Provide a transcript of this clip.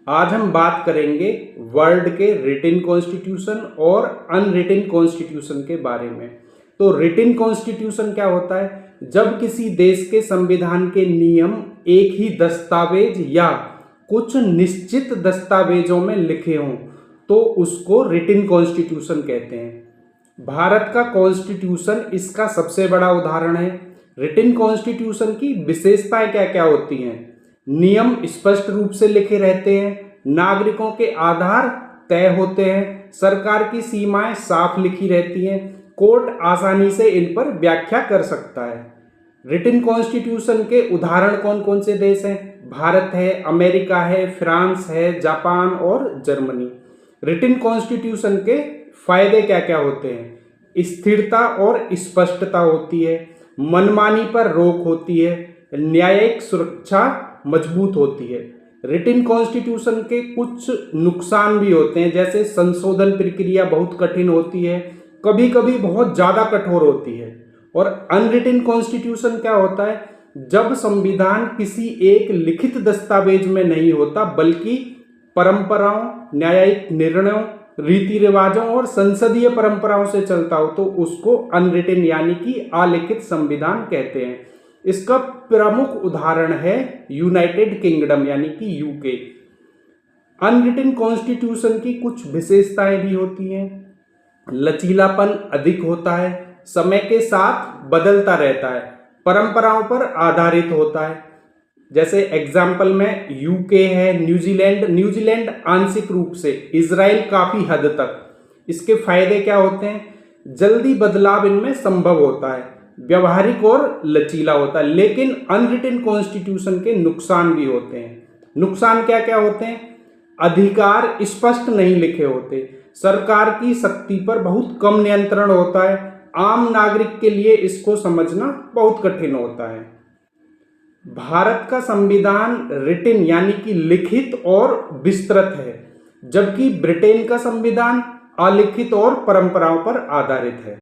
आज हम बात करेंगे वर्ल्ड के रिटिन कॉन्स्टिट्यूशन और अनरिटिन कॉन्स्टिट्यूशन के बारे में। तो रिटिन कॉन्स्टिट्यूशन क्या होता है? जब किसी देश के संविधान के नियम एक ही दस्तावेज या कुछ निश्चित दस्तावेजों में लिखे हों तो उसको रिटिन कॉन्स्टिट्यूशन कहते हैं। भारत का कॉन्स्टिट्यूशन इसका सबसे बड़ा उदाहरण है। रिटिन कॉन्स्टिट्यूशन की विशेषताएं क्या क्या होती हैं? नियम स्पष्ट रूप से लिखे रहते हैं, नागरिकों के आधार तय होते हैं, सरकार की सीमाएं साफ लिखी रहती हैं, कोर्ट आसानी से इन पर व्याख्या कर सकता है। रिटिन कॉन्स्टिट्यूशन के उदाहरण कौन कौन से देश हैं? भारत है, अमेरिका है, फ्रांस है, जापान और जर्मनी। रिटिन कॉन्स्टिट्यूशन के फायदे क्या क्या होते हैं? स्थिरता और स्पष्टता होती है, मनमानी पर रोक होती है, न्यायिक सुरक्षा मजबूत होती है। रिटिन कॉन्स्टिट्यूशन के कुछ नुकसान भी होते हैं, जैसे संशोधन प्रक्रिया बहुत कठिन होती है, कभी कभी बहुत ज़्यादा कठोर होती है। और अनरिटिन कॉन्स्टिट्यूशन क्या होता है? जब संविधान किसी एक लिखित दस्तावेज में नहीं होता बल्कि परंपराओं, न्यायिक निर्णयों, रीति रिवाजों और संसदीय परंपराओं से चलता हो तो उसको अनरिटिन यानी कि अलिखित संविधान कहते हैं। इसका प्रमुख उदाहरण है यूनाइटेड किंगडम यानी कि यूके। अनरिटिन कॉन्स्टिट्यूशन की कुछ विशेषताएं भी होती हैं। लचीलापन अधिक होता है, समय के साथ बदलता रहता है, परंपराओं पर आधारित होता है। जैसे एग्जाम्पल में यूके है, न्यूजीलैंड आंशिक रूप से, इजराइल काफी हद तक। इसके फायदे क्या होते हैं? जल्दी बदलाव इनमें संभव होता है, व्यवहारिक और लचीला होता है। लेकिन अनरिटिन कॉन्स्टिट्यूशन के नुकसान भी होते हैं। नुकसान क्या क्या होते हैं? अधिकार स्पष्ट नहीं लिखे होते, सरकार की शक्ति पर बहुत कम नियंत्रण होता है, आम नागरिक के लिए इसको समझना बहुत कठिन होता है। भारत का संविधान रिटिन यानी कि लिखित और विस्तृत है, जबकि ब्रिटेन का संविधान अलिखित और परंपराओं पर आधारित है।